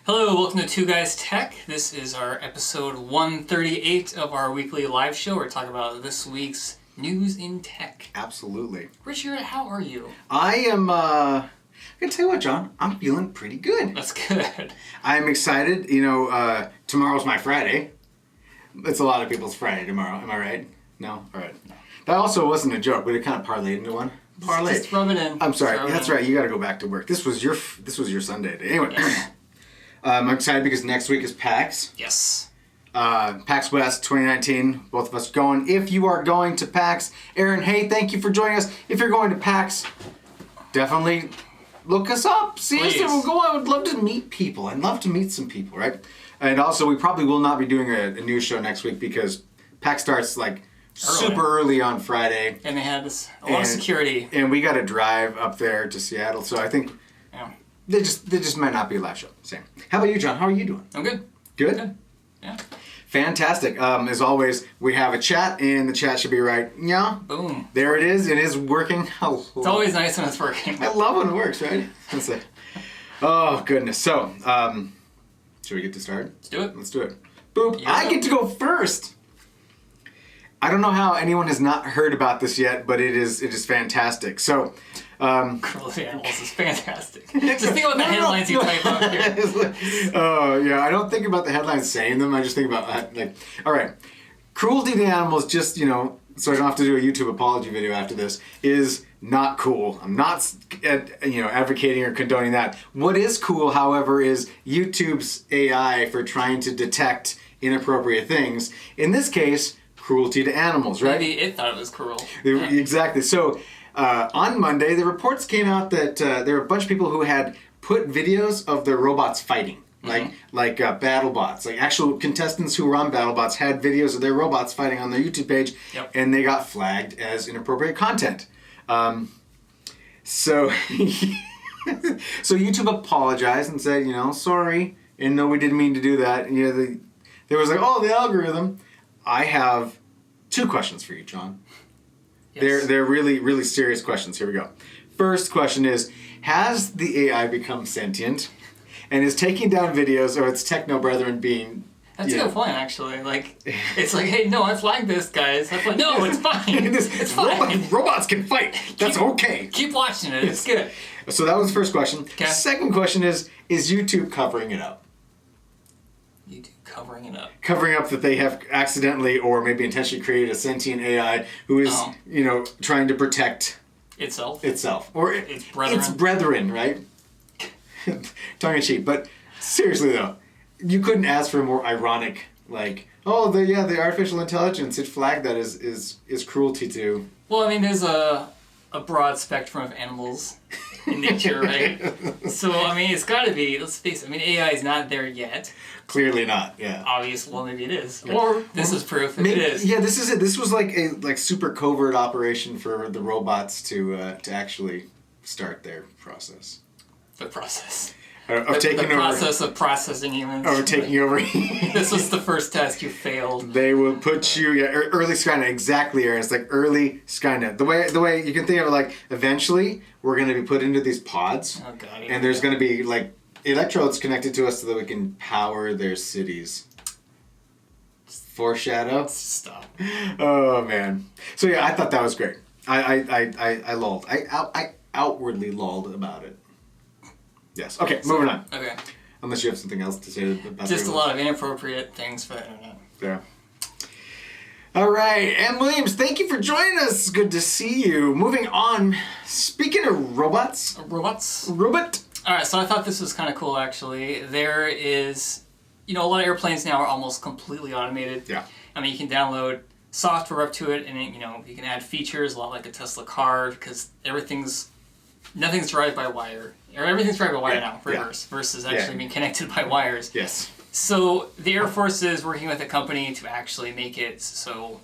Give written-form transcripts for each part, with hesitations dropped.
Hello, welcome to Two Guys Tech. This is our episode 138 of our weekly live show. We're talking about this week's news in tech. Absolutely. Richard, how are you? I am, I can tell you what, John, I'm feeling pretty good. That's good. I'm excited. You know, tomorrow's my Friday. It's a lot of people's Friday tomorrow. Am I right? No? All right. That also wasn't a joke, but it kind of parlayed into one. Just rub it in. I'm sorry. That's right. You got to go back to work. This was your Sunday day. Anyway. Yes. I'm excited because next week is PAX. Yes. PAX West 2019. Both of us going. If you are going to PAX, Aaron, hey, thank you for joining us. If you're going to PAX, definitely look us up. See us and we'll go. I would love to meet people. I'd love to meet some people, right? And also, we probably will not be doing a news show next week because PAX starts like super early on Friday. And they had a lot of security. And we got to drive up there to Seattle. So I think... Yeah. They just might not be a live show. Same. How about you, John? How are you doing? I'm good. Good? Good. Yeah. Fantastic. As always, we have a chat, and the chat should be right. Yeah. Boom. There it is. It is working. It's always nice when it's working. I love when it works, right? That's it. Oh, goodness. So, should we get to start? Let's do it. Let's do it. Boop. Yeah. I get to go first. I don't know how anyone has not heard about this yet, but it is fantastic. So, Cruelty Animals is fantastic. Just think about the headlines you type up here. Oh, yeah. I don't think about the headlines saying them. I just think about, all right. Cruelty to animals, just, so I don't have to do a YouTube apology video after this, is not cool. I'm not, advocating or condoning that. What is cool, however, is YouTube's AI for trying to detect inappropriate things. In this case, cruelty to animals, right? Maybe it thought it was cruel. Exactly. So, on Monday, the reports came out that there were a bunch of people who had put videos of their robots fighting, like BattleBots. Like actual contestants who were on BattleBots had videos of their robots fighting on their YouTube page, and they got flagged as inappropriate content. So YouTube apologized and said, sorry, and no, we didn't mean to do that. And, they was like, oh, the algorithm. I have two questions for you, John. Yes. They're really, really serious questions. Here we go. First question is, has the AI become sentient and is taking down videos of its techno brethren being... That's a good point, actually. It's like, hey, no, I flagged this, guys. I'm like, no, it's fine. It's fine. Robots can fight. That's okay. Keep watching it. It's good. So that was the first question. Okay. Second question is YouTube covering it up? YouTube covering it up. Covering up that they have accidentally or maybe intentionally created a sentient AI who is, trying to protect itself. Or its brethren. Its brethren, right? Tongue in cheek. But seriously, though, you couldn't ask for a more ironic, the artificial intelligence, it flagged that is cruelty to... Well, I mean, there's a broad spectrum of animals in nature, right? So, I mean, it's got to be, let's face it, AI is not there yet. Clearly not, yeah. Obviously, well, maybe it is. Yeah. Or this is proof maybe, it is. Yeah, this is it. This was like a super covert operation for the robots to actually start their process. The process. Of taking over. The process of processing humans. Or taking over. This was the first test. You failed. They will put you, early Skynet, exactly, Aaron. It's like early Skynet. The way you can think of it, eventually we're going to be put into these pods. Oh, God. And there's going to be, electrodes connected to us so that we can power their cities. Foreshadow? Stop. Oh, man. So, yeah, I thought that was great. I lulled. I outwardly lulled about it. Yes. Okay, moving on. Okay. Unless you have something else to say about just a lot of inappropriate things for the internet. Yeah. All right, Em Williams, thank you for joining us. It's good to see you. Moving on, speaking of robots. Robot. All right, so I thought this was kind of cool, actually. There is, a lot of airplanes now are almost completely automated. Yeah. I mean, you can download software up to it, and you can add features a lot like a Tesla car because nothing's driven by wire, or everything's driven by wire now, reverse, versus actually being connected by wires. Yes. So the Air Force is working with a company to actually make it so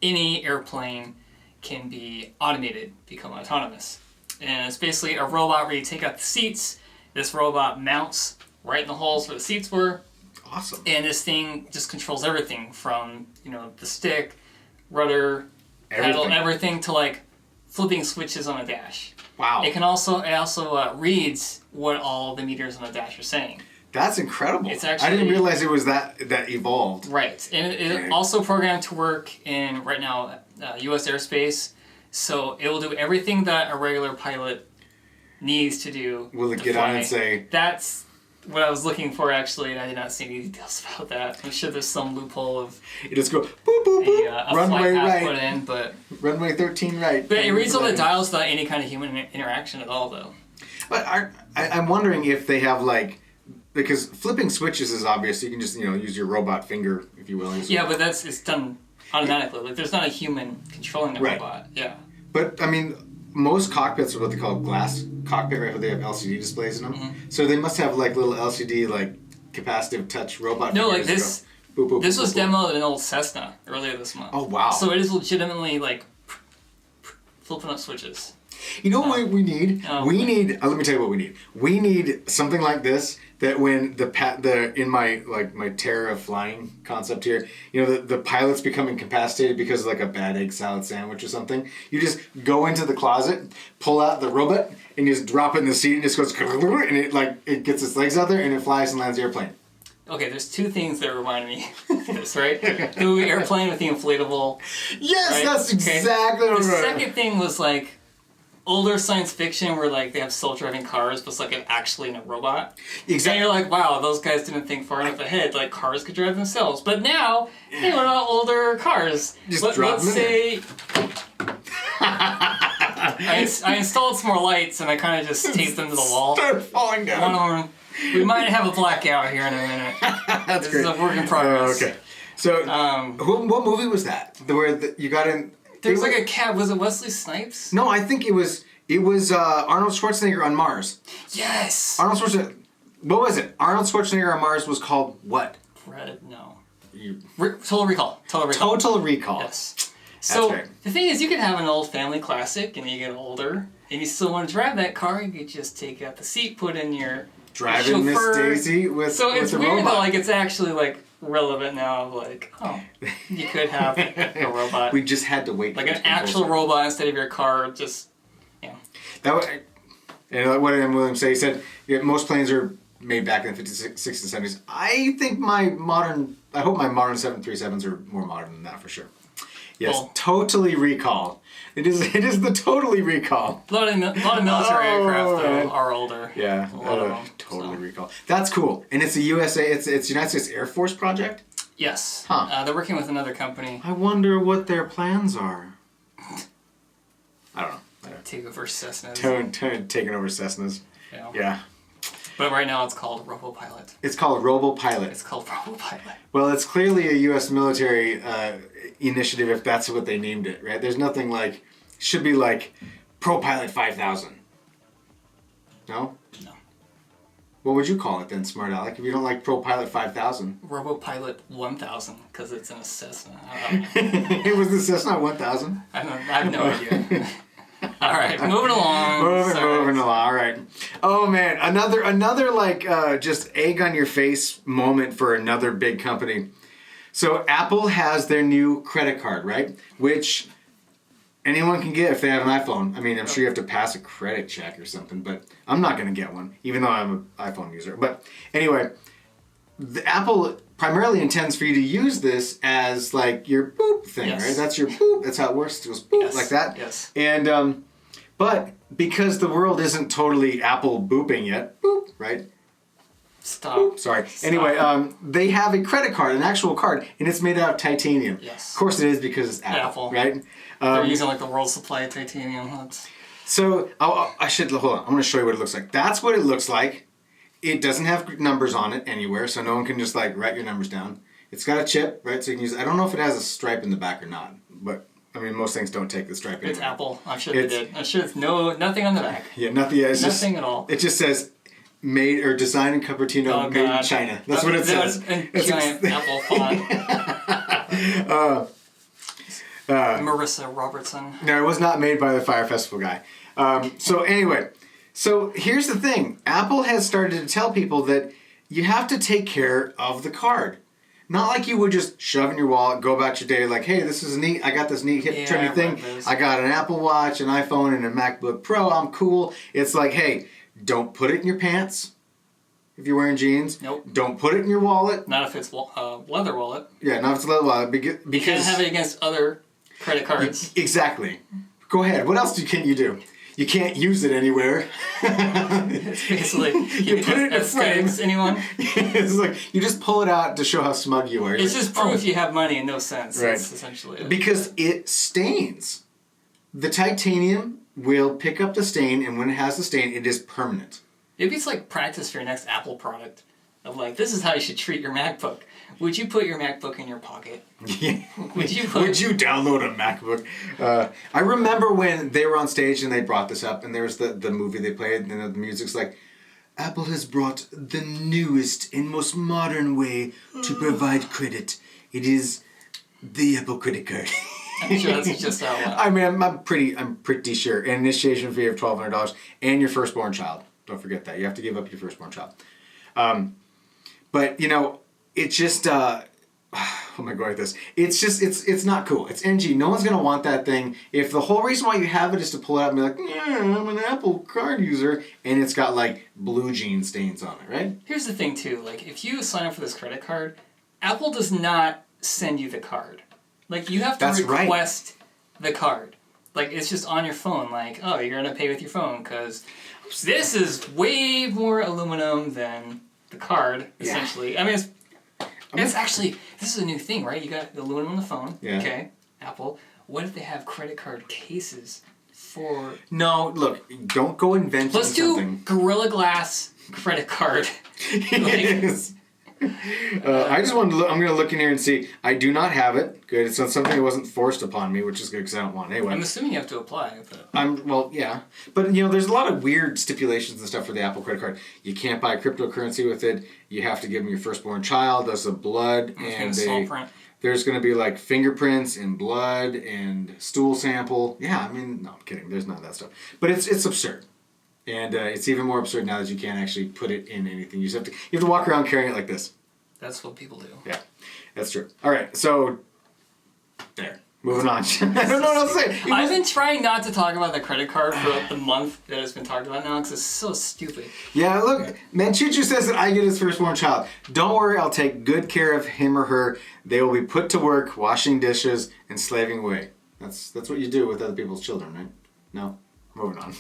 any airplane can be automated, become autonomous. And it's basically a robot where you take out the seats, this robot mounts right in the holes where the seats were. Awesome. And this thing just controls everything from, the stick, rudder, pedal, everything to like flipping switches on a dash. Wow. It also reads what all the meters on the dash are saying. That's incredible. It's actually, I didn't realize it was that evolved. Right. And it also programmed to work in, right now, U.S. airspace. So it will do everything that a regular pilot needs to do. Will it get on and say... That's what I was looking for, actually, and I did not see any details about that. I'm sure there's some loophole of... You just go, boop, boop, boop, a runway flight path right. put in, but... Runway 13 right. But it reads all the dials without any kind of human interaction at all, though. But I'm wondering if they have, like... Because flipping switches is obvious. You can just, use your robot finger, if you will. Yeah, but it's done automatically. Like, there's not a human controlling the robot. Yeah. But, I mean, most cockpits are what they call glass cockpit, right? Where they have LCD displays in them. Mm-hmm. So they must have, like, little LCD, like, capacitive touch robot No, fingers like this... Boop, boop, this boop, was boop. demoed in an old Cessna earlier this month. Oh, wow. So it is legitimately, like, flipping up switches. You know what we need? We need. Let me tell you what we need. We need something like this. That when in my terror of flying concept here, the pilot's become incapacitated because of like a bad egg salad sandwich or something. You just go into the closet, pull out the robot, and you just drop it in the seat, and it just goes, and it gets its legs out there, and it flies and lands the airplane. Okay, there's two things that remind me of this, right? The movie Airplane with the inflatable. Yes, right? that's exactly what The I'm second thing was like older science fiction where like they have self-driving cars, but it's like actually in a robot. Exactly. And you're like, wow, those guys didn't think far enough ahead. Like cars could drive themselves. But now, hey, what about older cars? Just drop let's them in say. I installed some more lights and I kind of just taped them to the wall. Start falling down. We might have a blackout here in a minute. That's this great. is a work in progress. Okay. So, what movie was that? Where you got in? There was like a cat. Was it Wesley Snipes? No, I think it was Arnold Schwarzenegger on Mars. Yes. Arnold Schwarzenegger. What was it? Arnold Schwarzenegger on Mars was called what? No. Total Recall. Total Recall. Yes. So right. the thing is, you could have an old family classic, and you get older, and you still want to drive that car. You could just take out the seat, put in your Driving Miss Daisy with So with it's the weird robot. that like it's actually like relevant now. Of like, oh, you could have a robot. We just had to wait. Like for an it to come actual closer. robot instead of your car. Just That was, and what did M. Williams say? He said most planes are made back in the 50s, 60s, and 70s. I think I hope my modern 737s are more modern than that for sure. Yes, Well, Totally Recall. It is the Totally Recall. a lot of military aircraft though are older. Yeah, A lot of them, Totally so. Recall. That's cool, and it's a USA. It's United States Air Force project. Yes. Huh. They're working with another company. I wonder what their plans are. I don't know. Take over Cessnas. Taking over Cessnas. Yeah. But right now it's called RoboPilot. It's called RoboPilot. It's called RoboPilot. Well, it's clearly a U.S. military initiative if that's what they named it, right? There's nothing like... Should be like ProPilot 5000. No? No. What would you call it then, Smart Alec, if you don't like ProPilot 5000? RoboPilot 1000, because it's in a Cessna. I don't know. It was the Cessna 1000? I have no idea. All right, moving along. Moving along. All right. Oh man, another like just egg on your face moment for another big company. So Apple has their new credit card, right? Which anyone can get if they have an iPhone. I mean, I'm sure you have to pass a credit check or something, but I'm not going to get one, even though I'm an iPhone user. But anyway, the Apple primarily intends for you to use this as like your boop thing, right? That's your boop. That's how it works. It goes boop like that. Yes. And but because the world isn't totally Apple booping yet, boop, right? Stop. Sorry. Stop. Anyway, they have a credit card, an actual card, and it's made out of titanium. Yes. Of course it is because it's Apple, right? They're using like the world's supply of titanium. So I should hold on. I'm going to show you what it looks like. That's what it looks like. It doesn't have numbers on it anywhere, so no one can just like write your numbers down. It's got a chip, right? So you can use it. I don't know if it has a stripe in the back or not, but I mean most things don't take the stripe anyway. It's Apple. I'm sure they did. I'm sure it's nothing on the back. Yeah, nothing. Yeah, it's nothing at all. It just says made or designed in Cupertino, made in China. That's what it says. In giant Apple font. Marissa Robertson. No, it was not made by the Fire Festival guy. So anyway, so here's the thing. Apple has started to tell people that you have to take care of the card. Not like you would just shove in your wallet, go about your day like, hey, this is neat. I got this neat hip trendy thing. I got an Apple Watch, an iPhone, and a MacBook Pro. I'm cool. It's like, hey, don't put it in your pants if you're wearing jeans. Nope. Don't put it in your wallet. Not if it's leather wallet. Yeah, not if it's a leather wallet. Because you can't have it against other credit cards. Exactly. Go ahead. What else can you do? You can't use it anywhere. It's basically you put it in a frame. Anyone? It's like you just pull it out to show how smug you are. It's just proof you have money in no sense. Right. That's essentially it. Because it stains. The titanium will pick up the stain, and when it has the stain, it is permanent. Maybe it's like practice for your next Apple product. Of like, this is how you should treat your MacBook. Would you put your MacBook in your pocket? Yeah. Would you download a MacBook? I remember when they were on stage and they brought this up, and there was the movie they played, and the music's like, Apple has brought the newest and most modern way to provide credit. It is the Apple credit card. I'm sure that's just how it went. I mean, I'm pretty sure. An initiation fee of $1,200 and your firstborn child. Don't forget that. You have to give up your firstborn child. But, you know, it's just, oh my god, this. It's just, it's not cool. It's NG. No one's going to want that thing. If the whole reason why you have it is to pull it out and be like, yeah, I'm an Apple card user, and it's got, like, blue jean stains on it, right? Here's the thing, too. Like, if you sign up for this credit card, Apple does not send you the card. Like, you have to request the card. Like, it's just on your phone. Like, oh, you're going to pay with your phone because this is way more aluminum than the card, essentially. Yeah. I mean, it's actually, this is a new thing, right? You got the aluminum on the phone. Yeah. Okay, Apple. What if they have credit card cases for... No, look, don't go inventing something. Let's do Gorilla Glass credit card. Yes. I just wanted to look, I'm going to look in here and see. I do not have it. Good. It's not something that wasn't forced upon me, which is good because I don't want it anyway. I'm assuming you have to apply. But... Well, yeah. But, you know, there's a lot of weird stipulations and stuff for the Apple credit card. You can't buy cryptocurrency with it. You have to give them your firstborn child as a blood. And there's going to be, like, fingerprints and blood and stool sample. Yeah, I mean, no, I'm kidding. There's none of that stuff. But it's absurd. And it's even more absurd now that you can't actually put it in anything. You have to walk around carrying it like this. That's what people do. Yeah, that's true. All right, so there. Moving on. I don't know what else to say. I've been trying not to talk about the credit card for the month that it's been talked about now because it's so stupid. Yeah, look, Manchuchu says that I get his firstborn child. Don't worry, I'll take good care of him or her. They will be put to work washing dishes and slaving away. That's what you do with other people's children, right? No. Moving on.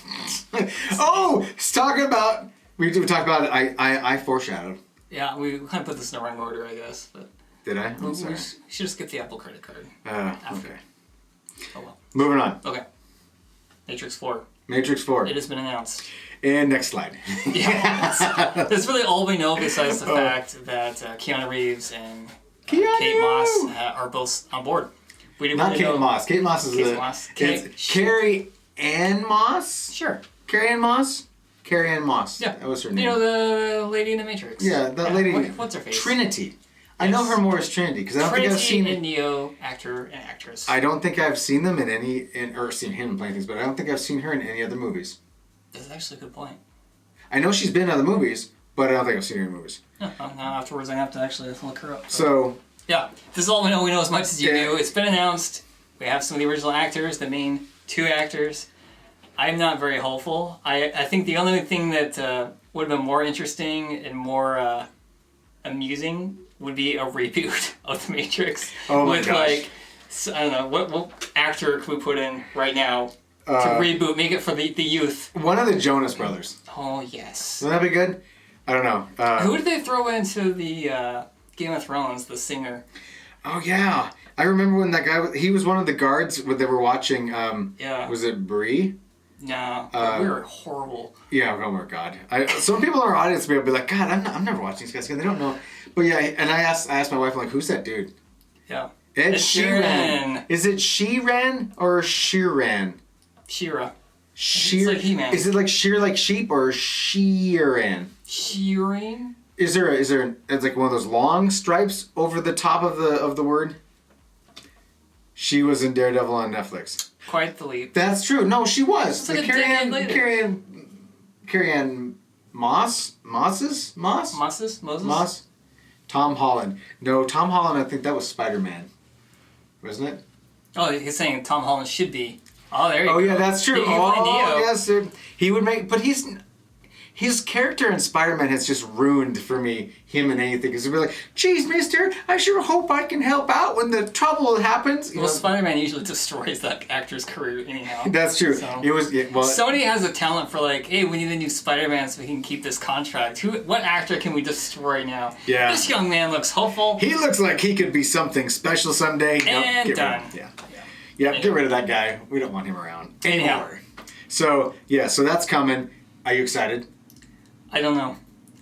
Oh, talking about we talked about it. I foreshadowed. Yeah, we kind of put this in the wrong order, I guess. But did I? We should just get the Apple credit card. Okay. Oh well. Moving on. Okay. Matrix 4. Matrix 4. It has been announced. And next slide. Yeah, that's really all we know besides the fact that Keanu Reeves and Kate Moss are both on board. We didn't Not really Kate Moss. Kate Moss is Carrie Ann Moss? Sure. Carrie Ann Moss? Carrie Ann Moss. Yeah. That was her name. You know, the lady in the Matrix. Yeah, that lady. What's her face? Trinity. Yes. I know her more as Trinity because I don't think I've seen... and Neo, actor and actress. I don't think I've seen them or seen him playing things, but I don't think I've seen her in any other movies. That's actually a good point. I know she's been in other movies, but I don't think I've seen her in movies. Yeah, now afterwards I have to actually look her up. So... Yeah, this is all we know. We know as much as you do. It's been announced. We have some of the original actors, the main two actors. I'm not very hopeful. I think the only thing that would have been more interesting and more amusing would be a reboot of The Matrix. Oh my with gosh. like, I don't know, what actor could we put in right now to reboot, make it for the youth? One of the Jonas Brothers. Oh, yes. Wouldn't that be good? I don't know. Who did they throw into the Game of Thrones? The singer. Oh yeah, I remember when that guy. He was one of the guards when they were watching. Yeah. Was it Bree? No, we were horrible. Yeah. Oh my God. Some people in our audience will be like, God, I'm never watching these guys because they don't know. But yeah, and I asked my wife, I'm like, who's that dude? Yeah. Ed Sheeran. Is it Sheeran or Sheeran? Shira. Sheer. It's like He-Man. Is it like sheer like sheep or Sheeran? Shearing? Is there it's like one of those long stripes over the top of the word? She was in Daredevil on Netflix. Quite the leap. That's true. No, she was. It's like a decade later. Carrie-Anne Moss? Moses? Tom Holland. No, Tom Holland, I think that was Spider-Man. Wasn't it? Oh, he's saying Tom Holland should be. Oh, there you go. Oh, yeah, that's true. He can play Neo. Yes. He would make... But his character in Spider-Man has just ruined for me him in anything. Because he'd be like, geez, mister, I sure hope I can help out when the trouble happens. Well, Spider-Man usually destroys that actor's career anyhow. That's true. So, Sony has a talent for like, hey, we need a new Spider-Man so we can keep this contract. What actor can we destroy now? Yeah. This young man looks hopeful. He looks like he could be something special someday. And nope, done. Yeah, get rid of that guy. We don't want him around Anyhow. anymore. So that's coming. Are you excited? I don't know.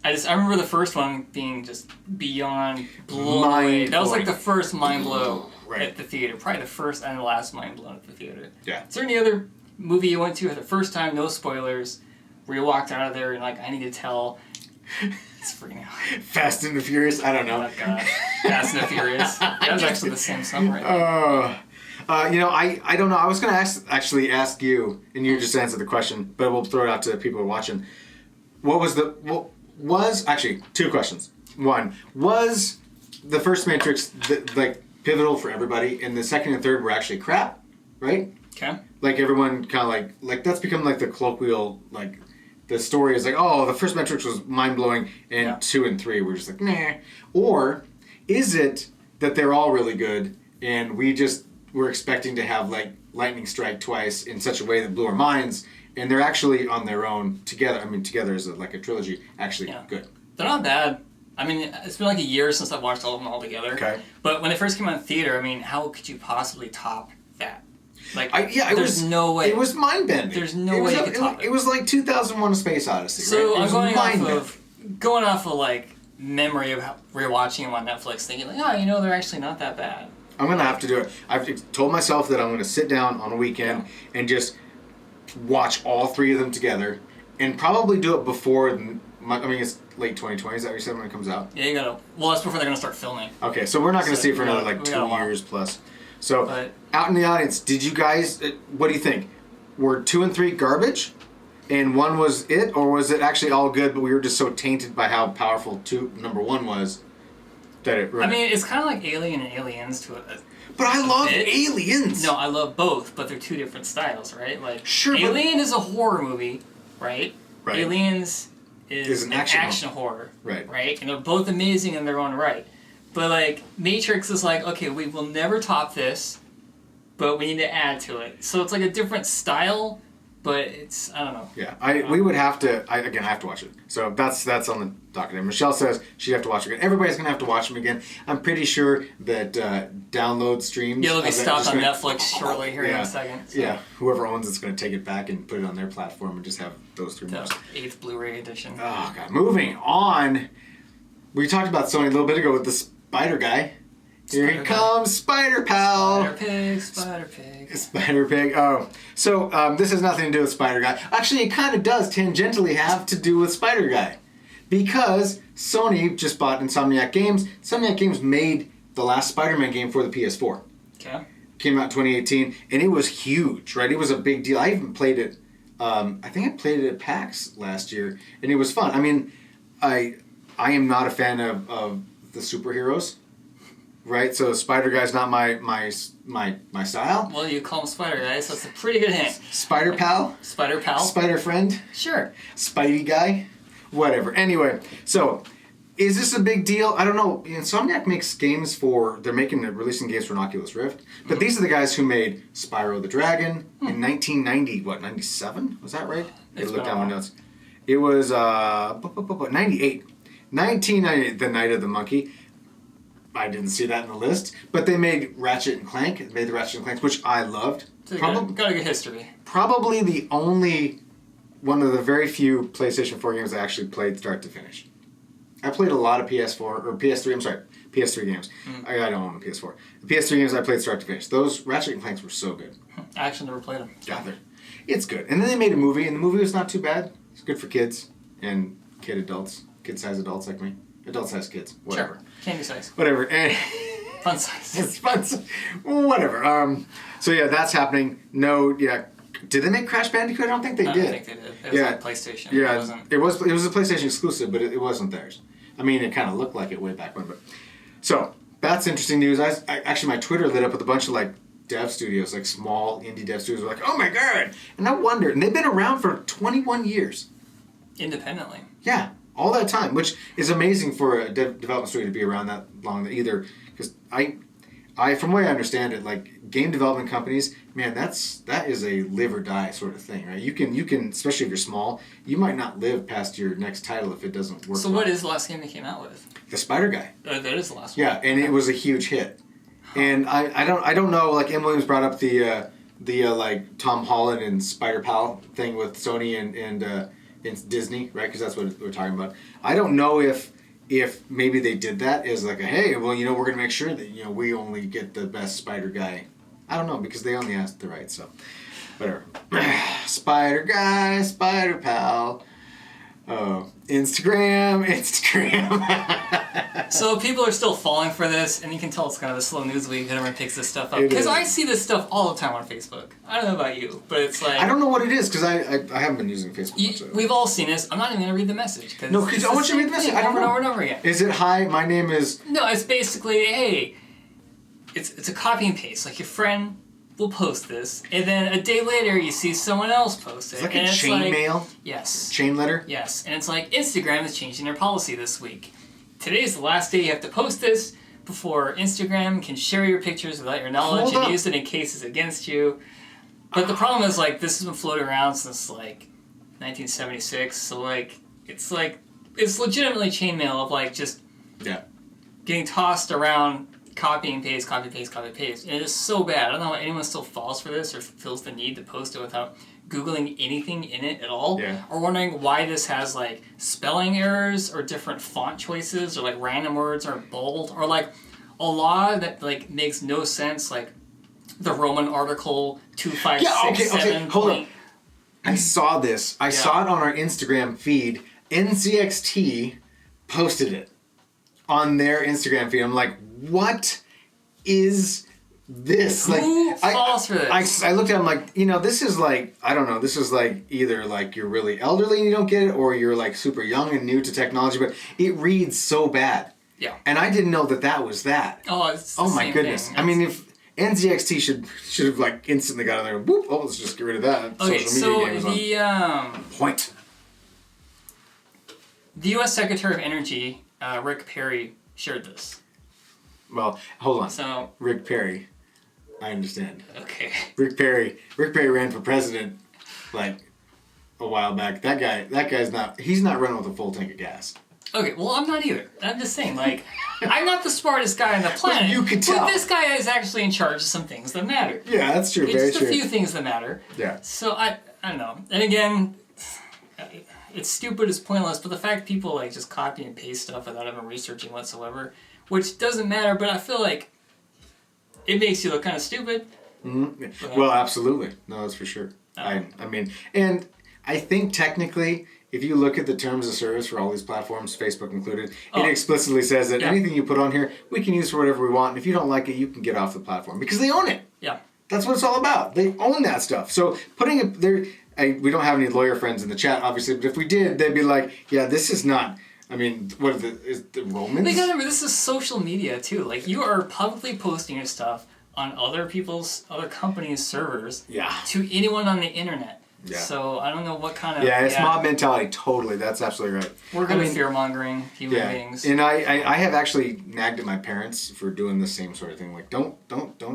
I remember the first one being just beyond blown away. That was like the first mind blow at the theater. Probably the first and the last mind blown at the theater. Yeah. Is there any other movie you went to for the first time, no spoilers, where you walked out of there and like, I need to tell... It's freaking out. Fast and the Furious? I don't know. Oh, God. Fast and the Furious. That was actually the same summer, right? I don't know. I was going to ask you, and you just answered the question, but we'll throw it out to the people who are watching. Actually, two questions. One, was the first Matrix pivotal for everybody, and the second and third were actually crap, right? Okay. Like everyone kind of like that's become like the colloquial, like the story is like, oh, the first Matrix was mind-blowing, and 2 and 3 were just like, nah. Or is it that they're all really good, and we just were expecting to have like lightning strike twice in such a way that blew our minds, and they're actually on their own together. I mean, together as like a trilogy, actually good. They're not bad. I mean, it's been like a year since I've watched all of them all together. Okay. But when they first came out in theater, I mean, how could you possibly top that? Like, there's no way. It was mind-bending. There's no way you could top it. It was like 2001: A Space Odyssey, so right? I'm going off of like memory of rewatching them on Netflix, thinking like, oh, they're actually not that bad. I'm gonna have to do it. I've told myself that I'm gonna sit down on a weekend and just watch all 3 of them together, and probably do it before. It's late 2020. Is that what you said when it comes out? Yeah, you gotta. Well, that's before they're gonna start filming. Okay, so we're not gonna see it for another like 2 years plus. So, out in the audience, did you guys? What do you think? Were 2 and 3 garbage, and 1 was it, or was it actually all good? But we were just so tainted by how powerful number 1 was that it. I mean, it's kind of like Alien and Aliens to it. But I love Aliens. No, I love both, but they're 2 different styles, right? Like, sure, Alien is a horror movie, right? Right. Aliens is an action horror, right? And they're both amazing in their own right. But like Matrix is like, okay, we will never top this, but we need to add to it. So it's like a different style, but it's I don't know. Yeah, we would have to. I have to watch it. So that's on the docket. And Michelle says she'd have to watch it again. Everybody's gonna have to watch them again. I'm pretty sure that download streams. Yeah, they'll be stopped on Netflix shortly here in a second. So. Yeah, whoever owns it's gonna take it back and put it on their platform and just have those 3 movies. 8th Blu-ray edition. Oh God! Moving on. We talked about Sony a little bit ago with the Spider Guy. Here he comes, Spider Pal. Spider Pig. Spider Pig. Oh, so this has nothing to do with Spider Guy. Actually, it kind of does tangentially have to do with Spider Guy, because Sony just bought Insomniac Games. Insomniac Games made the last Spider-Man game for the PS4. Okay. Came out in 2018, and it was huge, right? It was a big deal. I even played it. I think I played it at PAX last year, and it was fun. I mean, I am not a fan of the superheroes. Right, so Spider Guy's not my style. Well, you call him Spider Guy, so it's a pretty good hint. Spider Pal? Spider Pal? Spider Friend? Sure. Spidey Guy? Whatever. Anyway, so is this a big deal? I don't know. Insomniac makes games releasing games for an Oculus Rift, but these are the guys who made Spyro the Dragon in 1990. What, 97? Was that right? It's looked down my notes. It was 98. 1998, The Night of the Monkey. I didn't see that in the list, but they made Ratchet and Clank. They made the Ratchet and Clanks, which I loved. So got a good history. Probably the only one of the very few PlayStation 4 games I actually played start to finish. I played a lot of PS4 or PS3. I'm sorry, PS3 games. I don't own a PS4. The PS3 games I played start to finish. Those Ratchet and Clanks were so good. I actually never played them. Yeah, it's good. And then they made a movie, and the movie was not too bad. It's good for kids and kid-sized adults like me. Adult-sized kids, whatever. Sure. Candy size. Whatever. Fun size. It's fun. Whatever. So yeah, that's happening. No, yeah. Did they make Crash Bandicoot? I don't think they did. I don't think they did. It was on PlayStation. Yeah, it was a PlayStation exclusive, but it wasn't theirs. I mean, it kind of looked like it way back when. But so that's interesting news. I actually my Twitter lit up with a bunch of like dev studios, like small indie dev studios. Were like, oh my god! And I wonder, and they've been around for 21 years. Independently. Yeah, all that time, which is amazing for a development studio to be around that long. Either because I from the way I understand it, like game development companies, man, that is a live or die sort of thing, right? You can, especially if you're small, you might not live past your next title if it doesn't work. So what is the last game they came out with? The Spider Guy. That is the last one. Yeah, and it was a huge hit. And I don't know, like Em Williams brought up the like Tom Holland and Spider Pal thing with Sony and Disney, right? Because that's what we're talking about. I don't know if maybe they did that as like a, hey, well, we're going to make sure that, we only get the best Spider Guy. I don't know, because they only asked the right, so whatever. Spider Guy, Spider Pal. Oh, Instagram. So people are still falling for this, and you can tell it's kind of a slow news week. Everyone picks this stuff up. Because I see this stuff all the time on Facebook. I don't know about you, but it's like... I don't know what it is, because I haven't been using Facebook much. So. We've all seen this. I'm not even going to read the message. No, because I want you to read the message. I don't know. Over and over again. Is it, hi, my name is... No, it's basically, hey, it's a copy and paste. Like your friend will post this, and then a day later you see someone else post it. It's like a chain mail? Yes. Chain letter? Yes, and it's like Instagram is changing their policy this week. Today's the last day you have to post this before Instagram can share your pictures without your knowledge and use it in cases against you. But the problem is, like, this has been floating around since, like, 1976, so, like, it's legitimately chainmail of, like, just getting tossed around, copy and paste, copy, paste, copy, paste. And it is so bad. I don't know how anyone still falls for this or feels the need to post it without Googling anything in it at all. Yeah. Or wondering why this has, like, spelling errors or different font choices or, like, random words are bold or, like, a law that, like, makes no sense, like the Roman article 2567. Hold on. I saw this. I saw it on our Instagram feed. NCXT posted it on their Instagram feed. I'm like, what is this? Who falls for this? I looked at it, I'm like, this is like, I don't know, this is like either like you're really elderly and you don't get it, or you're like super young and new to technology, but it reads so bad. Yeah. And I didn't know that was that. Oh, it's the my same goodness. thing. I mean, if NZXT should have like instantly got on there and whoop, let's just get rid of that. Okay, Social media so on point. The U.S. Secretary of Energy, Rick Perry, shared this. Well, hold on. So Rick Perry, I understand. Okay. Rick Perry ran for president like a while back. He's not running with a full tank of gas. Okay, well, I'm not either. I'm just saying, like, I'm not the smartest guy on the planet. You could tell. But this guy is actually in charge of some things that matter. Yeah, that's true. Very just true. a few things that matter. Yeah. So I don't know. And again, it's stupid, it's pointless, but the fact people, like, just copy and paste stuff without even researching whatsoever, which doesn't matter, but I feel like it makes you look kind of stupid. Mm-hmm. Well, absolutely. No, that's for sure. I mean, and I think technically, if you look at the terms of service for all these platforms, Facebook included, it explicitly says that anything you put on here, we can use for whatever we want. And if you don't like it, you can get off the platform because they own it. Yeah. That's what it's all about. They own that stuff. So putting it there, we don't have any lawyer friends in the chat, obviously, but if we did, they'd be like, yeah, this is not... I mean, is the Romans? They gotta remember, this is social media too. Like, you are publicly posting your stuff on other companies' servers to anyone on the internet. Yeah. So I don't know what kind of... Yeah, it's mob mentality, totally. That's absolutely right. We're good at fear-mongering human beings. And I have actually nagged at my parents for doing the same sort of thing. Like, don't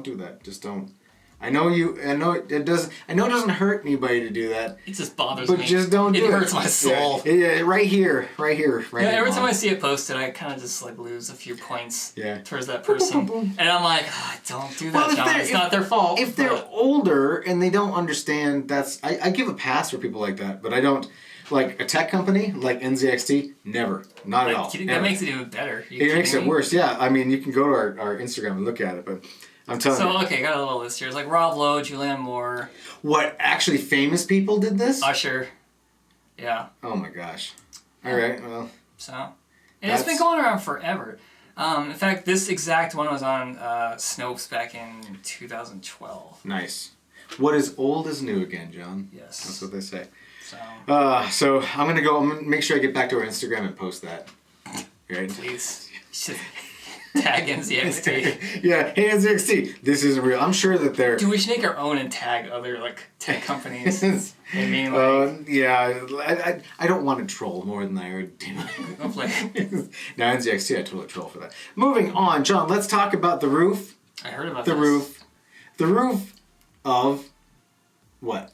do that. Just don't. I know it doesn't. I know it doesn't hurt anybody to do that. It just bothers But me. just don't do it. It hurts my soul. Yeah, right here. Every time I see it posted, I kind of just like lose a few points towards that person, and I'm like, don't do that, John. It's not their fault. If they're older and they don't understand, I give a pass for people like that, but I don't. Like a tech company like NZXT, never, not at all. That makes it even better. It makes it worse. Yeah, I mean, you can go to our Instagram and look at it, but I'm telling you. So okay, got a little list here. It's like Rob Lowe, Julianne Moore. What, actually famous people did this? Usher. Yeah. Oh my gosh. All right, well. So, and it's been going around forever. In fact, this exact one was on Snopes back in 2012. Nice. What is old is new again, John. Yes. That's what they say. So I'm gonna make sure I get back to our Instagram and post that. Right? Please. Tag NZXT. Yeah, hey NZXT, this isn't real. I'm sure that they're... Dude, we should make our own and tag other like tech companies. I mean, like... yeah, I don't want to troll more than I already do. Now NZXT, I totally troll for that. Moving on, John, let's talk about the roof. I heard about the roof. The roof of... What?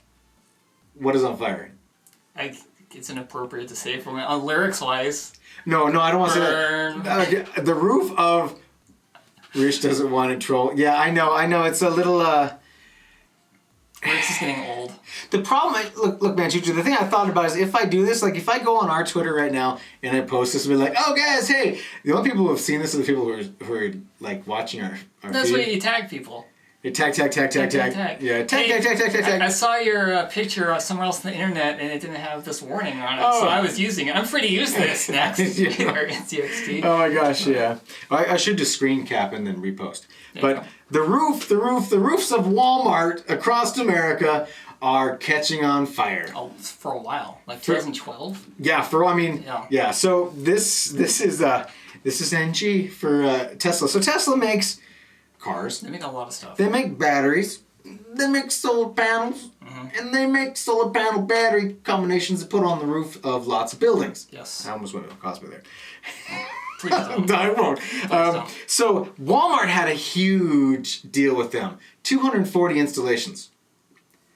What is on fire? It's inappropriate to say for me. On lyrics-wise... No, I don't want to say that. The roof of... Rich doesn't want to troll. Yeah, I know. It's a little... Lyrics is getting old. The problem... Look, man, Chuchu, the thing I thought about is if I do this, like if I go on our Twitter right now and I post this and be like, oh, guys, hey... The only people who have seen this are the people who are like, watching our That's feed. why you tag people. Tag. Yeah, tag. I saw your picture somewhere else on the internet and it didn't have this warning on it, so I was using it. I'm free to use this next. NZXT. Oh my gosh, yeah. I should just screen cap and then repost. But the roofs of Walmart across America are catching on fire. Oh, for a while, like 2012. Yeah, So this is NG for Tesla. So Tesla makes cars. They make a lot of stuff. They make batteries. They make solar panels. And they make solar panel battery combinations to put on the roof of lots of buildings. Yes. I almost went to Cosby there. Please don't. I won't. So Walmart had a huge deal with them. 240 installations.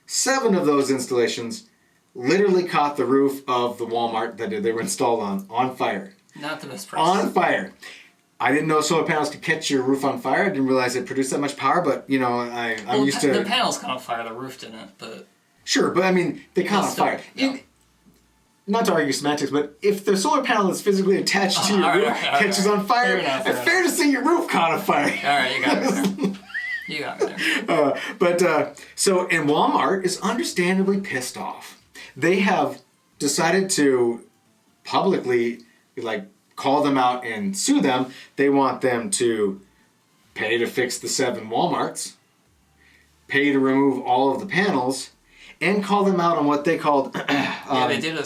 7 of those installations literally caught the roof of the Walmart that they were installed on fire. Not the best price. On fire. I didn't know solar panels could catch your roof on fire. I didn't realize it produced that much power, but, you know, I'm used to... The panels caught on fire, the roof didn't, but... Sure, but, I mean, they caught on fire. Yeah. Not to argue semantics, but if the solar panel is physically attached to your roof catches on fire, it's fair to say your roof caught on fire. All right, you got me there. You got me there. And Walmart is understandably pissed off. They have decided to publicly, call them out and sue them. They want them to pay to fix the 7 Walmarts, pay to remove all of the panels, and call them out on what they called... they did a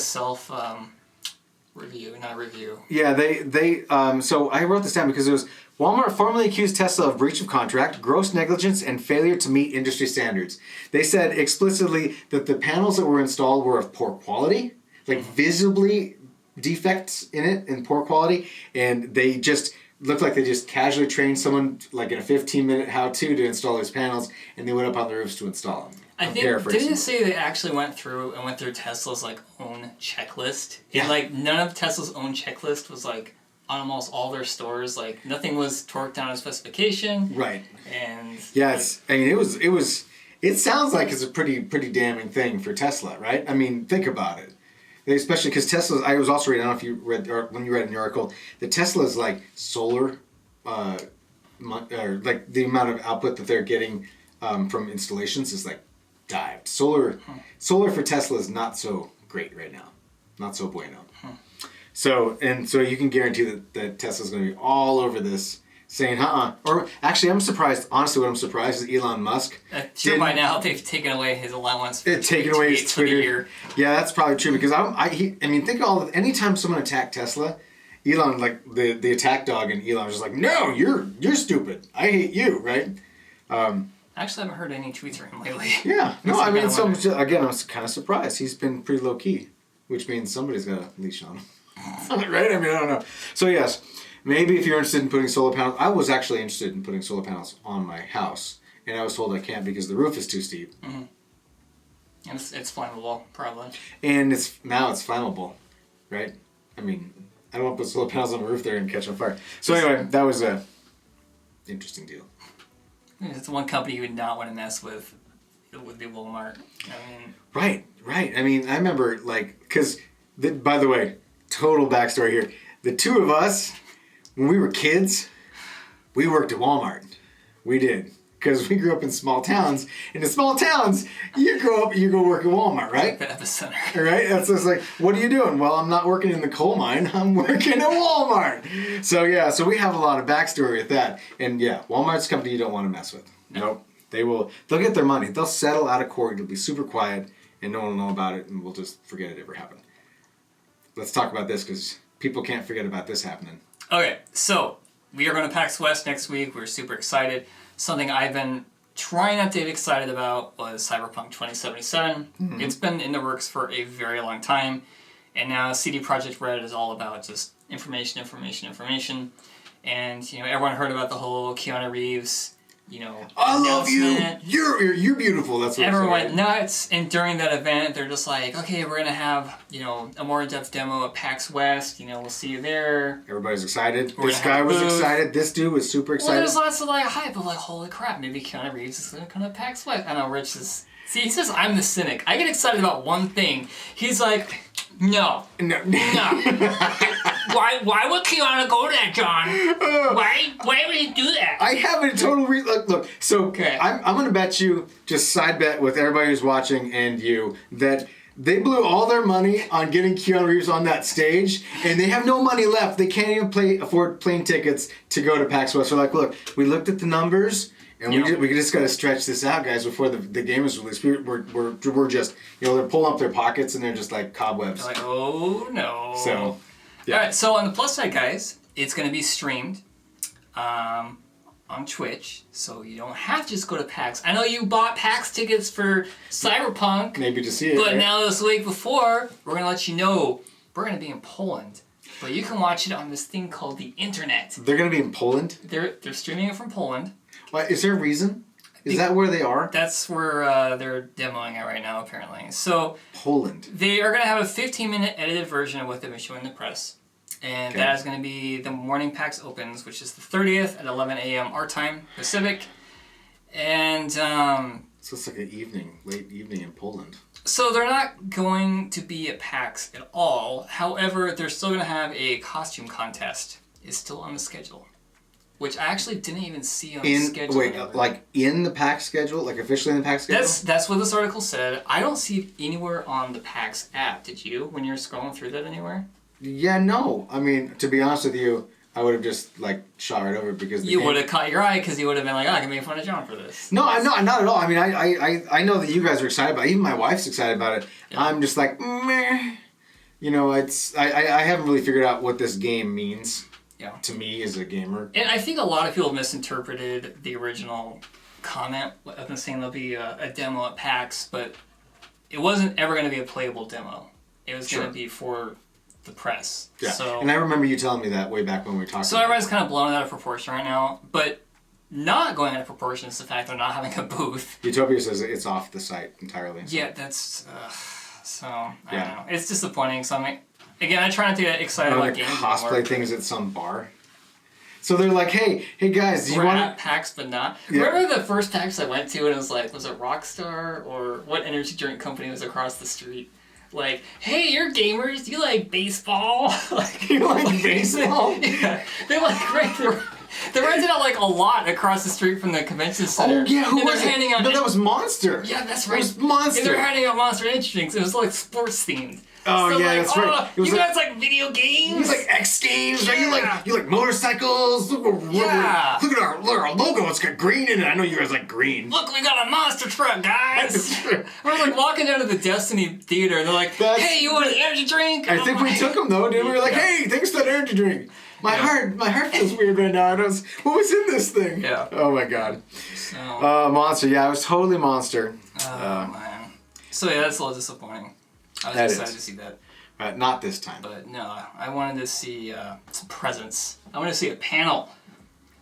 review. Yeah, so I wrote this down because it was... Walmart formally accused Tesla of breach of contract, gross negligence, and failure to meet industry standards. They said explicitly that the panels that were installed were of poor quality, visibly defects in it and poor quality, and they just looked like they just casually trained someone in a 15-minute how-to to install these panels, and they went up on the roofs to install them. I think, didn't it say they actually went through Tesla's own checklist? Yeah. And none of Tesla's own checklist was on almost all their stores. Nothing was torqued down to specification. Right. And it sounds like it's a pretty damning thing for Tesla, right? I mean, think about it. Especially because Tesla's, I was also reading, I don't know if you read, or when you read an article, that Tesla's solar, or the amount of output that they're getting from installations is dived. Solar for Tesla is not so great right now. Not so bueno. So you can guarantee that Tesla's going to be all over this, saying, Or actually, I'm surprised. Honestly, what I'm surprised is Elon Musk. Sure, by now they've taken away his allowance. Taken away his Twitter. Yeah, that's probably true because think of all. Anytime someone attacked Tesla, Elon the attack dog, and Elon was just like, no, you're stupid. I hate you, right? Actually, I haven't heard any tweets from him lately. Yeah, no, I mean, again, I was kind of surprised. He's been pretty low key, which means somebody's got a leash on him, right? I mean, I don't know. So yes. Maybe if you're interested in putting solar panels... I was actually interested in putting solar panels on my house. and I was told I can't because the roof is too steep. And it's flammable, probably. And now it's flammable, right? I mean, I don't want to put solar panels on the roof there and catch on fire. So anyway, that was a interesting deal. It's one company you would not want to mess with. It would be Walmart. I mean, Right. I mean, I remember because by the way, total backstory here. The two of us, when we were kids, we worked at Walmart. We did. Because we grew up in small towns. And in small towns, you grow up, you go work at Walmart, right? the epicenter. Right? That's just like, what are you doing? Well, I'm not working in the coal mine. I'm working at Walmart. So yeah, so we have a lot of backstory with that. And yeah, Walmart's a company you don't want to mess with. Nope. They'll get their money. They'll settle out of court. It'll be super quiet and no one will know about it and we'll just forget it ever happened. Let's talk about this because people can't forget about this happening. Okay, so we are going to PAX West next week. We're super excited. Something I've been trying not to get excited about was Cyberpunk 2077. Mm-hmm. It's been in the works for a very long time, and now CD Projekt Red is all about just information. And everyone heard about the whole Keanu Reeves, I love you. You're beautiful. That's what everyone went nuts. And during that event, they're just like, okay, we're gonna have a more in-depth demo at PAX West. We'll see you there. Everybody's excited. This guy was excited. This dude was super excited. Well, there's lots of hype of holy crap, maybe Keanu Reeves is gonna come to PAX West. I know Rich is. See, he says I'm the cynic. I get excited about one thing. He's like, no. Why would Keanu go to that, John? Why would he do that? I have a total look. So okay. I'm gonna bet you, just side bet with everybody who's watching and you, that they blew all their money on getting Keanu Reeves on that stage, and they have no money left. They can't even afford plane tickets to go to PAX West. So look, we looked at the numbers. And we just got to stretch this out, guys, before the game is released. We're just, they're pulling up their pockets and they're just like cobwebs. They're like, oh no. So, yeah. All right, so on the plus side, guys, it's going to be streamed on Twitch, so you don't have to just go to PAX. I know you bought PAX tickets for Cyberpunk. Maybe to see it. But right? now this week before, we're going to let you know we're going to be in Poland. But you can watch it on this thing called the internet. They're going to be in Poland? They're streaming it from Poland. Well, is there a reason? Is that where they are? That's where they're demoing it right now, apparently. So Poland. They are going to have a 15-minute edited version of what they've been showing the press. And that is going to be the morning PAX opens, which is the 30th at 11 a.m. our time, Pacific. And so it's like late evening in Poland. So they're not going to be at PAX at all. However, they're still going to have a costume contest. It's still on the schedule. Which I actually didn't even see on the schedule. Wait, in the PAX schedule? Officially in the PAX schedule? That's what this article said. I don't see it anywhere on the PAX app. Did you? When you're scrolling through that anywhere? Yeah, no. I mean, to be honest with you, I would have just shot right over it because you would have caught your eye because you would have been like, I can make fun of John for this. No, not at all. I mean, I know that you guys are excited about it. Even my wife's excited about it. Yeah. I'm just like, meh. I haven't really figured out what this game means. Yeah. To me as a gamer. And I think a lot of people misinterpreted the original comment of them saying there'll be a demo at PAX, but it wasn't ever going to be a playable demo. It was going to be for the press. Yeah. So, and I remember you telling me that way back when we were talking. So everybody's kind of blown out of proportion right now, but not going out of proportion is the fact they're not having a booth. Utopia says it's off the site entirely. So. Yeah, that's... I don't know. It's disappointing, so again, I try not to get excited about games cosplay things at some bar. So they're like, hey guys, do you want... We're at PAX, but not. Yeah. Remember the first PAX I went to and it was was it Rockstar or what energy drink company was across the street? Like, hey, you're gamers, do you like baseball? You like baseball? Yeah. They're renting out a lot across the street from the convention center. Oh yeah, who was handing out... No, that was Monster. Yeah, that's right. It was Monster. And they're handing out Monster energy drinks. It was sports themed. Oh, so yeah, that's right. You guys like video games? You like X Games, right? You like motorcycles? Look at our logo. It's got green in it. I know you guys like green. Look, we got a monster truck, guys. We're walking down to the Destiny theater, and they're like, hey, you want an energy drink? I think we took them, though, dude. We were like, hey, thanks for that energy drink. My heart feels weird right now. What was in this thing? Yeah. Oh, my God. So, Monster. Yeah, it was totally Monster. Oh, man. So, yeah, that's a little disappointing. I was excited to see that. Not this time. But no, I wanted to see some presents. I wanted to see a panel.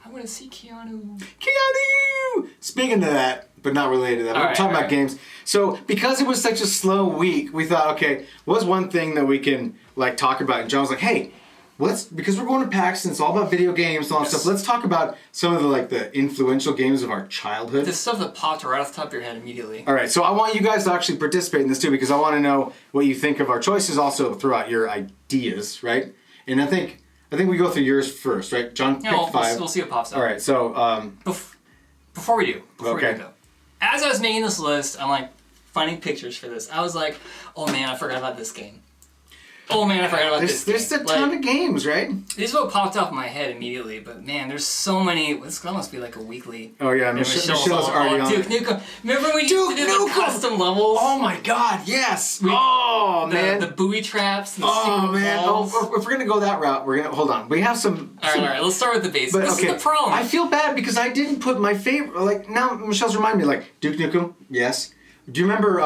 I want to see Keanu. Keanu! Speaking of that, but not related to that, we're Alright, talking about alright. games. So, because it was such a slow week, we thought, okay, what's one thing that we can like talk about? And John was like, hey, because we're going to PAX and it's all about video games and all that Yes. stuff, let's talk about some of the influential games of our childhood. The stuff that popped right off the top of your head immediately. All right, so I want you guys to actually participate in this too, because I want to know what you think of our choices. Also, throw out your ideas, right? And I think we go through yours first, right? John picked Yeah, we'll 5. we'll see what pops up. All right, so Before we do Okay. though, as I was making this list, I'm like finding pictures for this. I was like, oh man, I forgot about this game. Oh man, I forgot about this. there's game. a ton of games, right? This is what popped off my head immediately, but man, there's so many. This could almost be like a weekly. Oh yeah, Michelle's already on. Duke Nukem. Remember when we used to do Duke the Nukem! custom levels? Oh my God, yes! We- Man! The buoy traps. And the Oh single man! walls. Oh, if we're gonna go that route, we're gonna hold on. We have some. All right. Let's start with the basics. But This okay, is the problem. I feel bad because I didn't put my favorite. Like now, Michelle's reminding me. Like Duke Nukem, yes. Do you remember